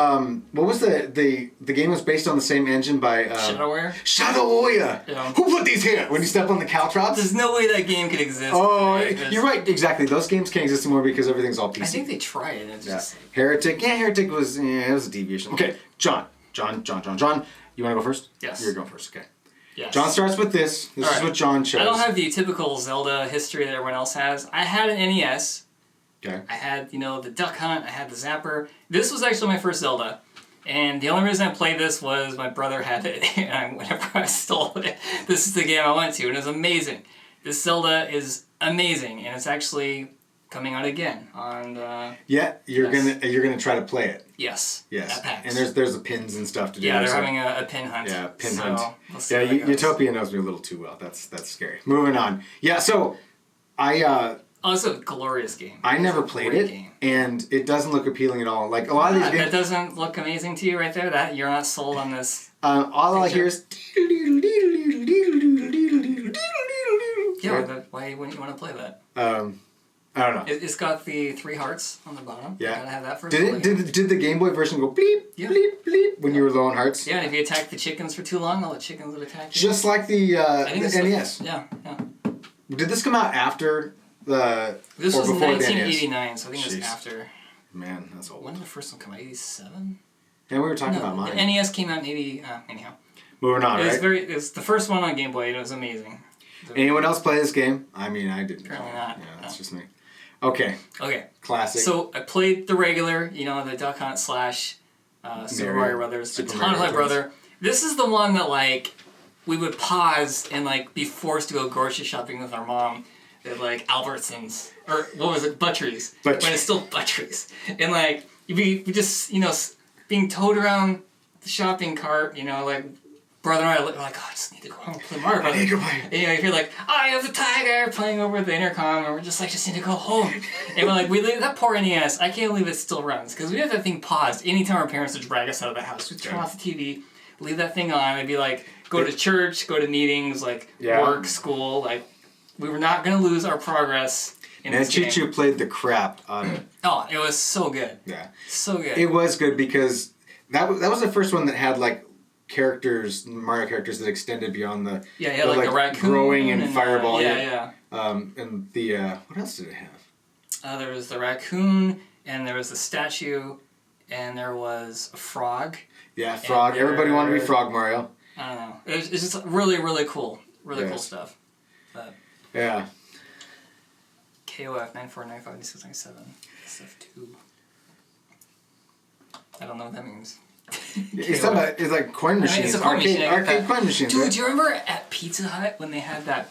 what was the game was based on the same engine by Shadowware. Shadowware. Yeah. Who put these here? When you step on the caltrops? There's no way that game could exist. Oh, today, 'cause you're right. Exactly. Those games can't exist anymore because everything's all PC. I think they tried it. It's Yeah. just Heretic. Yeah, Heretic was. Yeah, it was a deviation. Okay, John. You want to go first? Yes. You're going first. Okay. yes. John starts with this. This All is right. what John chose. I don't have the typical Zelda history that everyone else has. I had an NES. Okay. I had, the Duck Hunt. I had the Zapper. This was actually my first Zelda. And the only reason I played this was my brother had it, and whenever I stole it, this is the game I went to, and it was amazing. This Zelda is amazing, and it's actually coming out again on Yeah, you're Yes. gonna try to play it. yes, Yes. at PAX. And there's the pins and stuff to do. yeah, they're so- having a pin hunt. Yeah, pin so hunt. We'll see Yeah, how that goes. Utopia knows me a little too well. That's scary. Moving on. Yeah, so Oh, it's a glorious game. I It's never a played great it, game. and it doesn't look appealing at all. Like a lot of these That games, doesn't look amazing to you right there. That you're not sold on this. all I hear is. Yeah, but why wouldn't you want to play that? I don't know. It's got the 3 hearts on the bottom. Yeah. You gotta have that for Did the Game Boy version go bleep Yeah. bleep bleep when you were low on hearts? Yeah, and if you attack the chickens for too long, all the chickens would attack you. Just like the I think it's NES. Yeah. Did this come out after the This or was before the NES? 1989, so I think it Jeez. was after. Man, that's old. When did the first one come out? 87? Yeah, we were talking about No, mine. the NES came out maybe. Anyhow, Moving on, it was right? it was the first one on Game Boy. And it was amazing. Anyone else play this game? I mean, I didn't. Apparently not. Yeah, that's No. just me. Okay, Okay, classic. so I played the regular, the Duck Hunt / Super Mario Brothers, Super Ton Mario High Brothers. Brother. This is the one that we would pause and be forced to go grocery shopping with our mom at Albertsons or what was it, Butcheries, when it's still Butcheries, and we just being towed around the shopping cart, brother and I were like, oh, I just need to go home and play Mario Brothers. I need to go play. And, you hear I have the tiger playing over the intercom, and we're just just need to go home. And we're we leave that poor NES. I can't believe it still runs because we have that thing paused anytime our parents would drag us out of the house. We'd turn off the TV, leave that thing on, and be go to church, go to meetings, work, school. We were not gonna lose our progress in Man, this game. Choo played the crap out of it. Oh, it was so good. Yeah, So good. it was good because that was the first one that had characters, Mario characters that extended beyond the yeah, it had the raccoon growing and fireball. yeah. And the what else did it have? There was the raccoon, and there was the statue, and there was a frog. Yeah, Frog. Everybody wanted to be Frog Mario. I don't know. It's just really, really cool. Really cool Yes. stuff. But Yeah. KOF 94959697 SF2. I don't know what that means. It's like coin machines. it's a coin machine, I get arcade that. coin machines. Dude, right? do you remember at Pizza Hut when they had that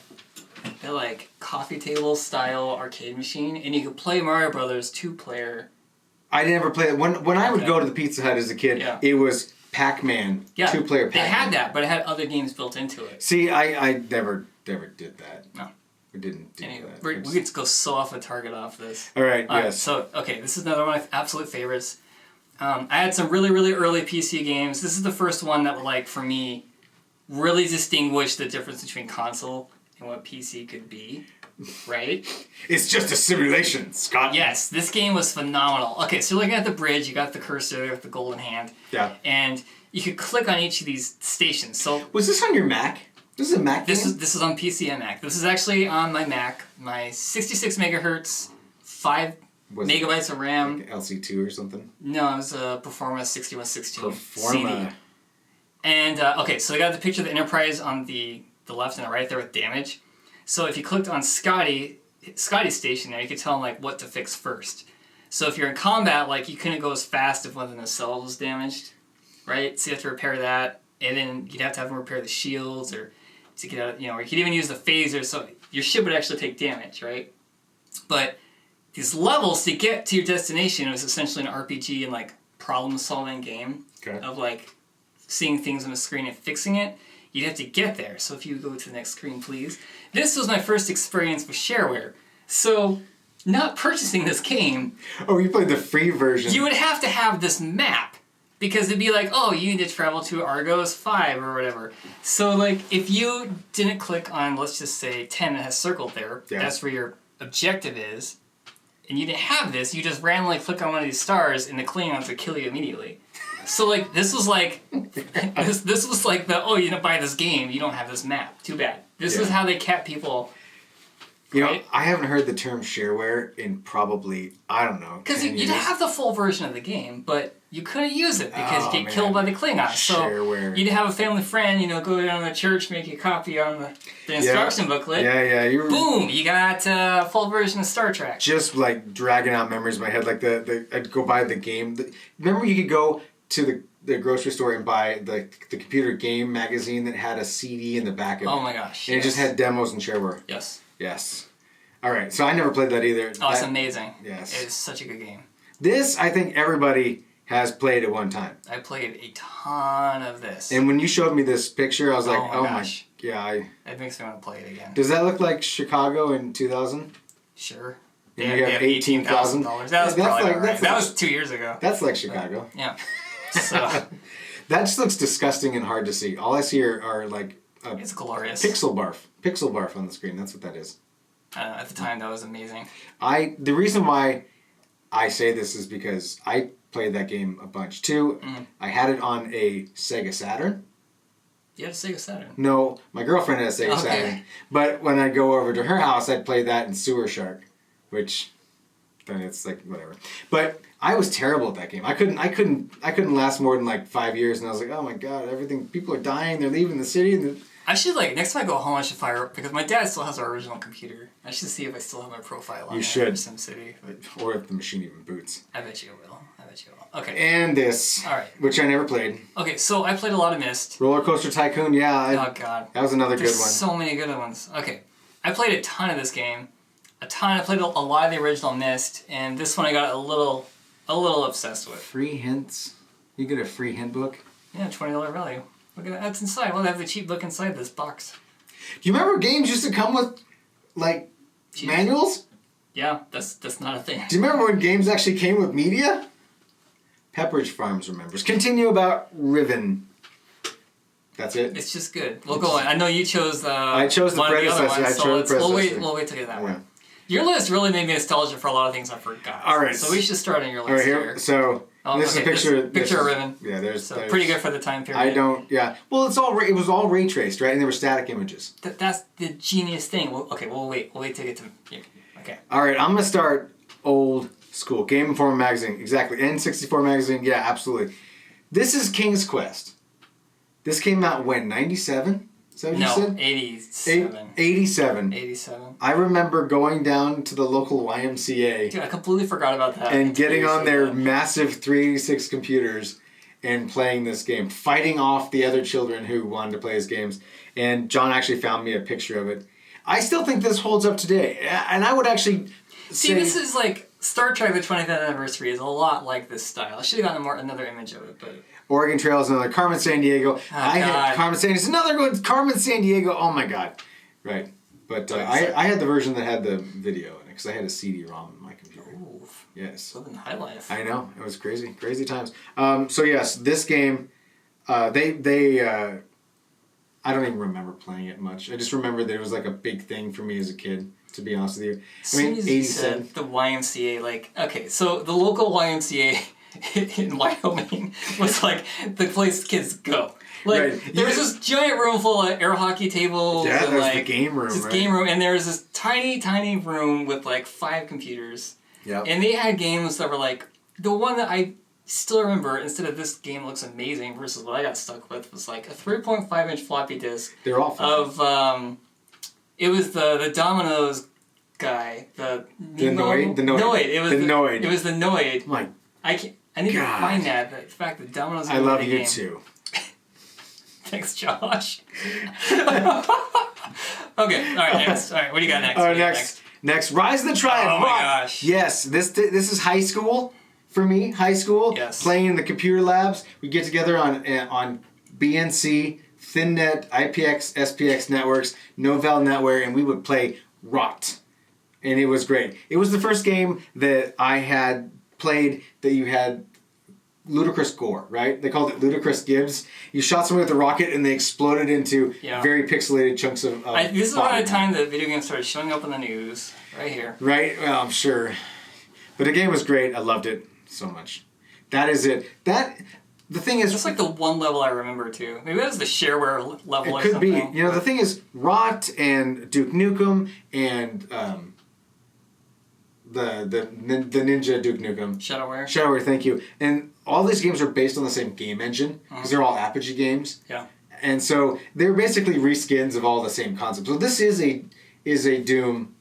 coffee table style arcade machine, and you could play Mario Brothers 2-player? I never played it. When I would Okay. go to the Pizza Hut as a kid, Yeah. it was Pac-Man, Yeah, 2-player They Pac-Man. had that, but it had other games built into it. See, I never did that. No. We didn't do Anyway, that. we could go so off a target off this. All right, Alright, yes. so, okay, this is another one of my absolute favorites. I had some really, really early PC games. This is the first one that would, for me, really distinguish the difference between console and what PC could be, right? It's just a simulation, Scott. Yes, this game was phenomenal. Okay, so looking at the bridge, you got the cursor there with the golden hand. Yeah. And you could click on each of these stations. So, Was this on your Mac? This is a Mac game? This is on PC and Mac. This is actually on my Mac. My 66 megahertz, 5 megabytes of RAM. Like LC2 or something? No, it was a Performa 6116 Performa. CD. And, okay, so I got the picture of the Enterprise on the left and the right there with damage. So if you clicked on Scotty's station there, you could tell him, like, what to fix first. So if you're in combat, like, you couldn't go as fast if one of the nacelles was damaged, right? So you have to repair that, and then you'd have to have him repair the shields, or to get out, or you could even use the phaser, so your ship would actually take damage, right? But these levels, to get to your destination, it was essentially an RPG and, like, problem-solving game of, like, seeing things on the screen and fixing it. You'd have to get there. So if you go to the next screen, please. This was my first experience with shareware. So, not purchasing this game... Oh, you played the free version. You would have to have this map. Because it'd be like, oh, you need to travel to Argos 5 or whatever. So, like, if you didn't click on, let's just say, 10 that has circled there, that's where your objective is, and you didn't have this, you just randomly click on one of these stars, and the Klingons would kill you immediately. So, like, this was like, this was like the, oh, you didn't buy this game, you don't have this map. Too bad. This is how they kept people... You know, I haven't heard the term shareware in probably, I don't know, because you'd have the full version of the game, but you couldn't use it because you get killed by the Klingons. So shareware. You'd have a family friend, go down to the church, make a copy on the instruction booklet. Yeah. Boom! You got a full version of Star Trek. Just like dragging out memories in my head, like I'd go buy the game. Remember you could go to the grocery store and buy the computer game magazine that had a CD in the back of it. Oh my gosh. And it just had demos and shareware. Yes. All right, so I never played that either. Oh, it's amazing. Yes. It's such a good game. This, I think everybody has played at one time. I played a ton of this. And when you showed me this picture, I was like, oh my gosh. Yeah. It makes me want to play it again. Does that look like Chicago in 2000? Sure. And you have $18,000? That was probably right. That was 2 years ago. That's like Chicago. But, yeah. So. That just looks disgusting and hard to see. All I see are like... it's glorious. Pixel barf on the screen. That's what that is. At the time, that was amazing. The reason why I say this is because I played that game a bunch too. I had it on a Sega Saturn. You had a Sega Saturn? No, my girlfriend had a Sega Saturn. But when I'd go over to her house, I'd play that in Sewer Shark, which then it's like whatever. But I was terrible at that game. I couldn't last more than like 5 years, and I was like, oh my god, people are dying. They're leaving the city. And I should next time I go home, I should fire up, because my dad still has our original computer. I should see if I still have my profile on You should. SimCity. Or if the machine even boots. I bet you it will. Okay. And this. All right. Which I never played. Okay, so I played a lot of Myst. Roller Coaster Tycoon, yeah. Oh god. That was another There's good one. So many good ones. Okay. I played a ton of this game. I played a lot of the original Myst, and this one I got a little obsessed with. Free hints? You get a free hint book? Yeah, $20 value. Look at that. That's inside. Well, they have the cheap book inside this box. Do you remember games used to come with, like, manuals? Yeah, that's not a thing. Do you remember when games actually came with media? Pepperidge Farms remembers. Continue about Riven. That's it? It's just good. We'll go on. I know you chose I chose the one predecessor. Of the other ones, I chose the predecessor. We'll wait to get that one. Your list really made me nostalgic for a lot of things I forgot. All right. So we should start on your list all right, here. So this is a picture. Picture of Riven. Yeah, there's pretty good for the time period. Yeah. Well, it was all ray traced, right? And there were static images. That's the genius thing. We'll wait to get to here. Okay. All right, I'm gonna start old school. Game Informer magazine, exactly. N64 magazine, yeah, absolutely. This is King's Quest. This came out when? 97? Is that what you said? 87. 87. 87. I remember going down to the local YMCA. Dude, I completely forgot about that. And getting on their massive 386 computers and playing this game. Fighting off the other children who wanted to play his games. And John actually found me a picture of it. I still think this holds up today. And I would actually See, this is like Star Trek: The 20th Anniversary is a lot like this style. I should have gotten another image of it, but Oregon Trail is another. Carmen Sandiego. Had Carmen Sandiego. It's another one. Carmen Sandiego. Oh my god. Right. But I had the version that had the video in it because I had a CD-ROM in my computer. Ooh, yes. living the high life. I know. It was crazy. Crazy times. So yes, this game, I don't even remember playing it much. I just remember that it was like a big thing for me as a kid, to be honest with you. As soon as you said the YMCA, okay, so the local YMCA in Wyoming was like the place kids go. Like Right. there was this giant room full of air hockey tables Yeah, and there's like the game room, this right? game room, and there was this tiny room with like 5 computers. Yeah. And they had games that were like the one that I still remember. Instead of this game looks amazing versus what I got stuck with was like a 3.5-inch floppy disk They're all fun. of it was the Domino's guy, the Noid? The Noid. Noid. It was The Noid. It was the Noid. My, I need God. to find that. The fact that Domino's. I love made a you game. too. Thanks, Josh. Okay, all right, next. All right, what do you got next? All What right, do you got next, Rise of the Triad. Oh my Rock. gosh. Yes, this is high school for me. High school. Yes. Playing in the computer labs. We get together on BNC, ThinNet, IPX, SPX networks, Novell NetWare, and we would play Rot. And it was great. It was the first game that I had played that you had ludicrous gore, right? They called it ludicrous Gibbs. You shot someone with a rocket and they exploded into Yeah. very pixelated chunks of This is body. around the time that video games started showing up on the news. Right here. Right? Well, I'm sure. But the game was great. I loved it so much. That is it. The thing is... That's like the one level I remember too. Maybe that was the shareware level or it could be. something. You know, the thing is, Rot and Duke Nukem and the Ninja Duke Nukem. Shadowware. Thank you. And all these games are based on the same game engine because they're all Apogee games. Yeah. And so they're basically reskins of all the same concepts. So this is a Doom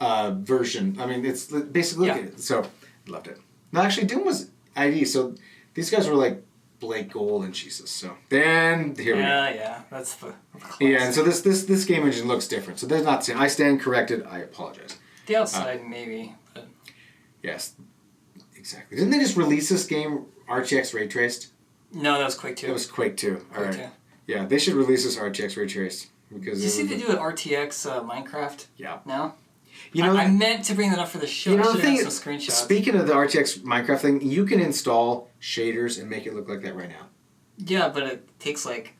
version. I mean, it's basically look at it. So I loved it. No, actually, Doom was ID. So these guys were like Blake Gold and Jesus. So then here we go. Yeah. That's the classic. Yeah, and so this game engine looks different. So they're not the same. I stand corrected. I apologize. The outside maybe, but Yes, exactly. Didn't they just release this game RTX ray traced? no, that was Quake 2. It was Quake 2. All Quake right. 2. Yeah, they should release this RTX ray traced because Did you see they do an RTX Minecraft Yeah. now? You know, I meant to bring that up for the show. you know I the should thing. have some screenshots. Speaking of the RTX Minecraft thing, you can install shaders and make it look like that right now. Yeah, but it takes like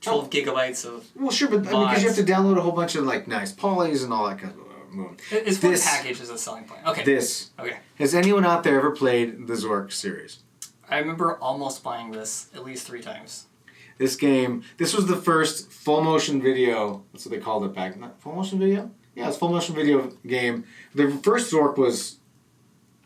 12 gigabytes of... Well, sure, but because you have to download a whole bunch of like nice polys and all that kind of. It's for the package as a selling point. Okay. Okay. Has anyone out there ever played the Zork series? I remember almost buying this at least 3 times. This game, this was the first full motion video. That's what they called it back. Not full motion video? Yeah, it's full motion video game. The first Zork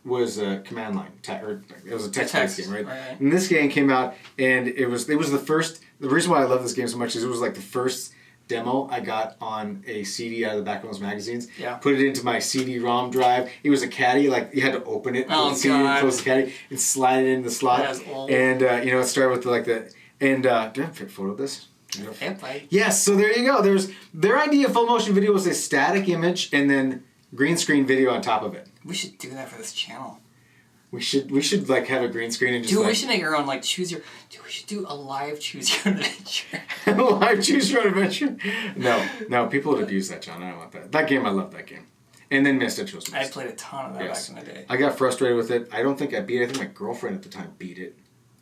was a command line, or it was a text-based game, right? And this game came out, and it was the first. The reason why I love this game so much is it was like the first demo I got on a CD out of the back of those magazines. Yeah. Put it into my CD-ROM drive. It was a caddy, like you had to open it, Oh, with the CD and God. close the caddy, and slide it in the slot. That was old. And it started with did I have a photo of this? Yep, Yes, so there you go. Their idea of full motion video was a static image and then green screen video on top of it. we should do that for this channel. We should like have a green screen and just Dude, we should make our own like choose your... Dude, we should do a live choose your adventure. live choose your own adventure. No, people would abuse that, John. I don't want that. That game, I love that game. And then Missed was I played a ton of that Yes. back in the day. I got frustrated with it. I don't think I beat it. I think my girlfriend at the time beat it.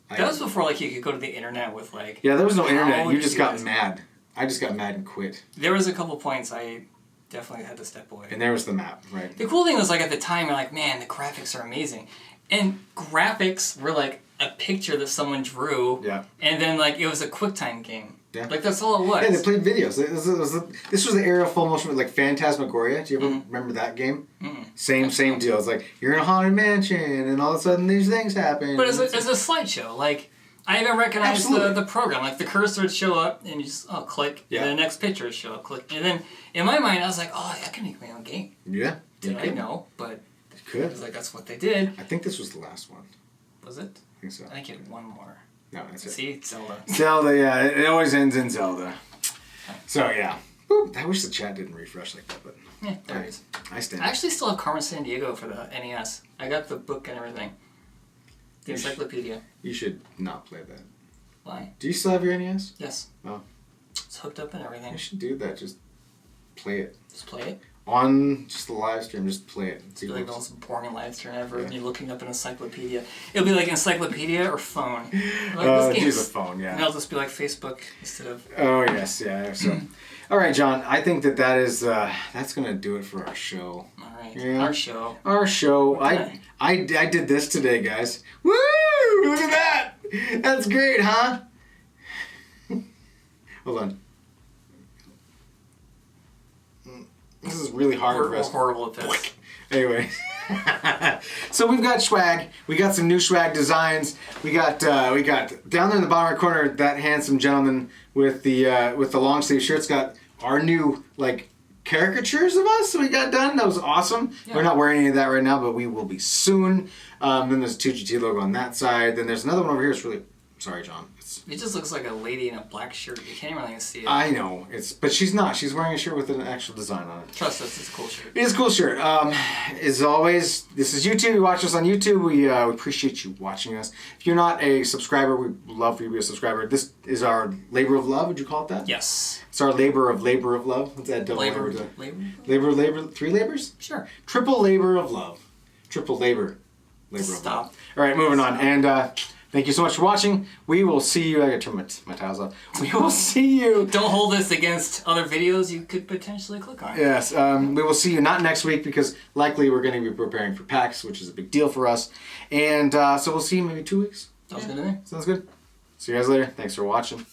That was before like you could go to the internet with like... Yeah, there was no how internet. would You just do got this? mad. I just got mad and quit. There was a couple points I definitely had to step away. And there was the map, right? The cool thing was like at the time you're like, man, the graphics are amazing. And graphics were like a picture that someone drew. Yeah. And then like it was a QuickTime game. Yeah. Like that's all it was. Yeah, they played videos. This was the era of full motion with like Phantasmagoria. Do you ever remember that game? Same deal. It's like you're in a haunted mansion and all of a sudden these things happen. But as a slideshow, like I even recognized the program. Like the cursor would show up and you just click. Yeah. And then the next picture would show up, click. And then in my mind I was like, I can make my own game. Yeah. Did I know? But You could. I was like, that's what they did. I think this was the last one. Was it? I think so. I think you had one more. No, that's it. See? Zelda. Zelda, yeah. It always ends in Zelda. So, yeah. Boop. I wish the chat didn't refresh like that, but Yeah, there it is. I stand. I actually still have Carmen San Diego for the NES. I got the book and everything. The encyclopedia. You should not play that. Why? Do you still have your NES? Yes. Oh. It's hooked up and everything. You should do that. Just play it. Just play it. On just the live stream, just play it. And see It'll be like the what most boring live stream ever. Yeah. Me looking up an encyclopedia. It'll be like encyclopedia or phone. Like, Oh, this use a game's- phone, yeah. And it'll just be like Facebook instead of... Oh, yes, yeah. So, all right, John, I think that's going to do it for our show. Alright. Yeah. Our show. Our show. Okay. I did this today, guys. Woo! Ooh, look at that! That's great, huh? Hold on. This is really hard for We're us. horrible at this. Anyway. So we've got swag. We got some new swag designs. We got down there in the bottom right corner, that handsome gentleman with the long sleeve shirt's got our new like caricatures of us we got done. That was awesome. Yeah. We're not wearing any of that right now, but we will be soon. Then there's a 2GT logo on that side. Then there's another one over here. It's really, sorry, John. It just looks like a lady in a black shirt. You can't even really see it. I know but she's not. She's wearing a shirt with an actual design on it. Trust us, it's a cool shirt. It is a cool shirt. As always, this is YouTube. You watch us on YouTube. We appreciate you watching us. If you're not a subscriber, we'd love for you to be a subscriber. This is our labor of love. Would you call it that? Yes. It's our labor of love. What's that? Double Labor. Labor. 3 labors? Sure. Triple labor of love. Triple labor. Labor of love. Stop. All right, moving on. And thank you so much for watching. We will see you. I gotta turn my towels off. We will see you. Don't hold this against other videos you could potentially click on. Yes, we will see you not next week because likely we're going to be preparing for PAX, which is a big deal for us. And so we'll see you maybe 2 weeks. Sounds good to me. Sounds good. See you guys later. Thanks for watching.